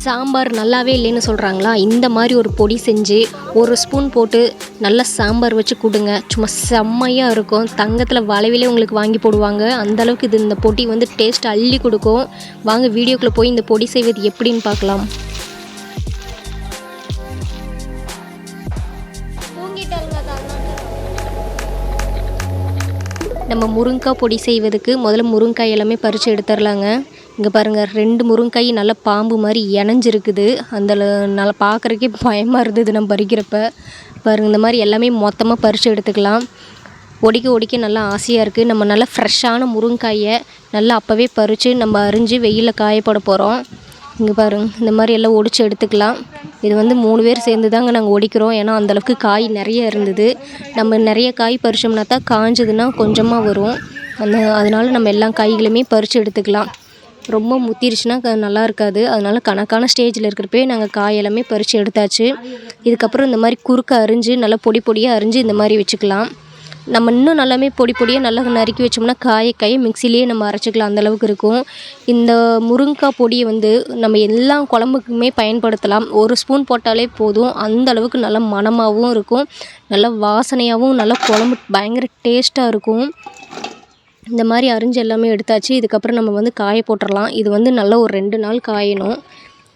சாம்பார் நல்லாவே இல்லைன்னு சொல்கிறாங்களா, இந்த மாதிரி ஒரு பொடி செஞ்சு ஒரு ஸ்பூன் போட்டு நல்லா சாம்பார் வச்சு கொடுங்க, சும்மா செம்மையாக இருக்கும். தங்கத்தில் வளைவிலே உங்களுக்கு வாங்கி போடுவாங்க. அந்தளவுக்கு இந்த பொடி வந்து டேஸ்ட் அள்ளி கொடுக்கும். வாங்க வீடியோக்குள்ளே போய் இந்த பொடி செய்வது எப்படின்னு பார்க்கலாம். நம்ம முருங்கைக்காய் பொடி செய்வதுக்கு முதல்ல முருங்கைக்காய் எல்லாமே பறித்து எடுத்துடலாங்க. இங்கே பாருங்கள், 2 முருங்கைக்காய் நல்லா பாம்பு மாதிரி இணைஞ்சிருக்குது. அந்த நல்லா பார்க்குறக்கே பயமாக இருந்தது நம்ம பறிக்கிறப்ப. பாருங்கள், இந்த மாதிரி எல்லாமே மொத்தமாக பறித்து எடுத்துக்கலாம். ஒடிக்க நல்லா ஆசையாக இருக்குது. நம்ம நல்லா ஃப்ரெஷ்ஷான முருங்கைக்காயை நல்லா அப்போவே பறித்து நம்ம அரிஞ்சு வெயிலில் காயப்போட போகிறோம். இங்கே பாருங்கள், இந்த மாதிரி எல்லாம் ஒடிச்சு எடுத்துக்கலாம். இது வந்து 3 பேர் சேர்ந்து தாங்க நாங்கள் ஒடிக்கிறோம். ஏன்னா அந்தளவுக்கு காய் நிறைய இருந்தது. நம்ம நிறைய காய் பறிச்சோம்னா தான் காஞ்சதுன்னா கொஞ்சமாக வரும். அதனால நம்ம எல்லா காய்களையுமே பறித்து எடுத்துக்கலாம். ரொம்ப முத்திருச்சுன்னா நல்லா இருக்காது. அதனால் கணக்கான ஸ்டேஜில் இருக்கிறப்பே நாங்கள் காய் எல்லாமே பறித்து எடுத்தாச்சு. இதுக்கப்புறம் இந்த மாதிரி குறுக்க அரிஞ்சு நல்லா பொடியாக அரிஞ்சு இந்த மாதிரி வச்சுக்கலாம். நம்ம இன்னும் நல்லாமே பொடியாக நல்லா நறுக்கி வச்சோம்னா காயை மிக்சிலேயே நம்ம அரைச்சிக்கலாம். அந்தளவுக்கு இருக்கும். இந்த முருங்கைக்காய் பொடியை வந்து நம்ம எல்லா குழம்புக்குமே பயன்படுத்தலாம். 1 ஸ்பூன் போட்டாலே போதும். அந்த அளவுக்கு நல்லா மணமாகவும் இருக்கும், நல்லா வாசனையாகவும், நல்லா குழம்பு பயங்கர டேஸ்ட்டாக இருக்கும். இந்த மாதிரி அரிஞ்சு எல்லாமே எடுத்தாச்சு. இதுக்கப்புறம் நம்ம வந்து காய போட்டுடலாம். இது வந்து நல்லா ஒரு 2 நாள் காயணும்.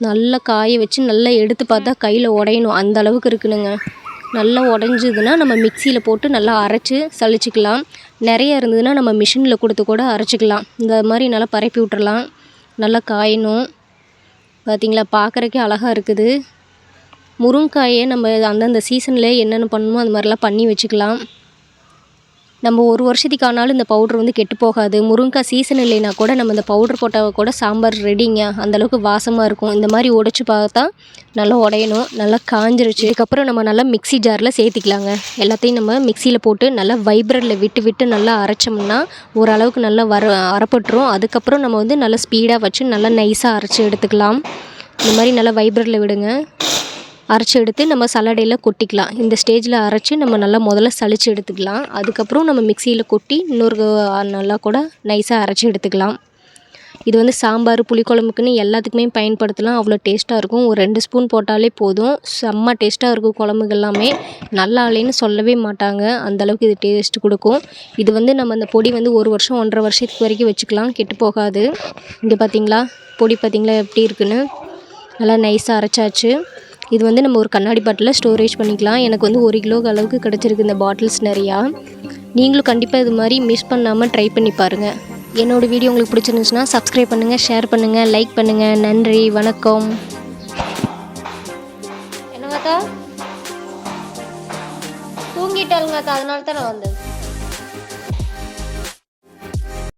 நல்லா காய வச்சு நல்லா எடுத்து பார்த்தா கையில் உடையணும், அந்த அளவுக்கு இருக்குதுங்க. நல்லா உடஞ்சிதுன்னா நம்ம மிக்சியில் போட்டு நல்லா அரைச்சி சலிச்சிக்கலாம். நிறைய இருந்ததுன்னா நம்ம மிஷினில் கொடுத்து கூட அரைச்சிக்கலாம். இந்த மாதிரி நல்லா பரப்பி விட்டுறலாம். நல்லா காயணும். பார்த்திங்களா, பார்க்குறக்கே அழகாக இருக்குது. முருங்கைக்காயை நம்ம அந்தந்த சீசனில் என்னென்ன பண்ணணுமோ அது மாதிரிலாம் பண்ணி வச்சுக்கலாம். நம்ம 1 வருஷத்துக்கு ஆனாலும் இந்த பவுட்ரு வந்து கெட்டு போகாது. முருங்கைக்காய் சீசன் இல்லைனா கூட நம்ம இந்த பவுட்ரு போட்டால் கூட சாம்பார் ரெடிங்க. அந்தளவுக்கு வாசமாக இருக்கும். இந்த மாதிரி உடைச்சி பார்த்தா நல்லா உடையணும். நல்லா காஞ்சிருச்சு. இதுக்கப்புறம் நம்ம நல்லா மிக்ஸி ஜாரில் சேர்த்திக்கலாங்க. எல்லாத்தையும் நம்ம மிக்சியில் போட்டு நல்லா வைப்ரரில் விட்டு நல்லா அரைச்சோம்னா ஓரளவுக்கு நல்லா அரைப்பட்டுரும். அதுக்கப்புறம் நம்ம வந்து நல்லா ஸ்பீடாக வச்சு நல்லா நைஸாக அரைச்சி எடுத்துக்கலாம். இந்த மாதிரி நல்லா வைப்ரரில் விடுங்க. அரைச்சி எடுத்து நம்ம சல்லடையில் கொட்டிக்கலாம். இந்த ஸ்டேஜில் அரைச்சி நம்ம நல்லா முதல்ல சலித்து எடுத்துக்கலாம். அதுக்கப்புறம் நம்ம மிக்சியில் கொட்டி இன்னொரு நல்லா கூட நைஸாக அரைச்சி எடுத்துக்கலாம். இது வந்து சாம்பார், புளிக்குழம்புக்குன்னு எல்லாத்துக்குமே பயன்படுத்தலாம். அவ்வளோ டேஸ்ட்டாக இருக்கும். ஒரு 2 ஸ்பூன் போட்டாலே போதும். செம்ம டேஸ்ட்டாக இருக்கும். குழம்புக்கு எல்லாமே நல்லா இல்லைன்னு சொல்லவே மாட்டாங்க. அந்தளவுக்கு இது டேஸ்ட் கொடுக்கும். இது வந்து நம்ம அந்த பொடி வந்து 1 வருஷம் 1.5 வருஷத்துக்கு வரைக்கும் வச்சுக்கலாம், கெட்டு போகாது. இங்கே பார்த்திங்களா, பொடி பார்த்திங்களா எப்படி இருக்குன்னு. நல்லா நைஸாக அரைச்சாச்சு. இது வந்து நம்ம ஒரு கண்ணாடி பாட்டிலில் ஸ்டோரேஜ் பண்ணிக்கலாம். எனக்கு வந்து 1 கிலோ அளவுக்கு கிடச்சிருக்கு இந்த பாட்டில்ஸ் நிறையா. நீங்களும் கண்டிப்பாக இது மாதிரி மிஸ் பண்ணாமல் ட்ரை பண்ணி பாருங்கள். என்னோடய வீடியோ உங்களுக்கு பிடிச்சிருந்துச்சுன்னா சப்ஸ்கிரைப் பண்ணுங்கள், ஷேர் பண்ணுங்கள், லைக் பண்ணுங்கள். நன்றி, வணக்கம். என்னங்கத்தா தூங்கிட்டாளுங்கத்தா, அதனால தான் நான் வந்தேன்.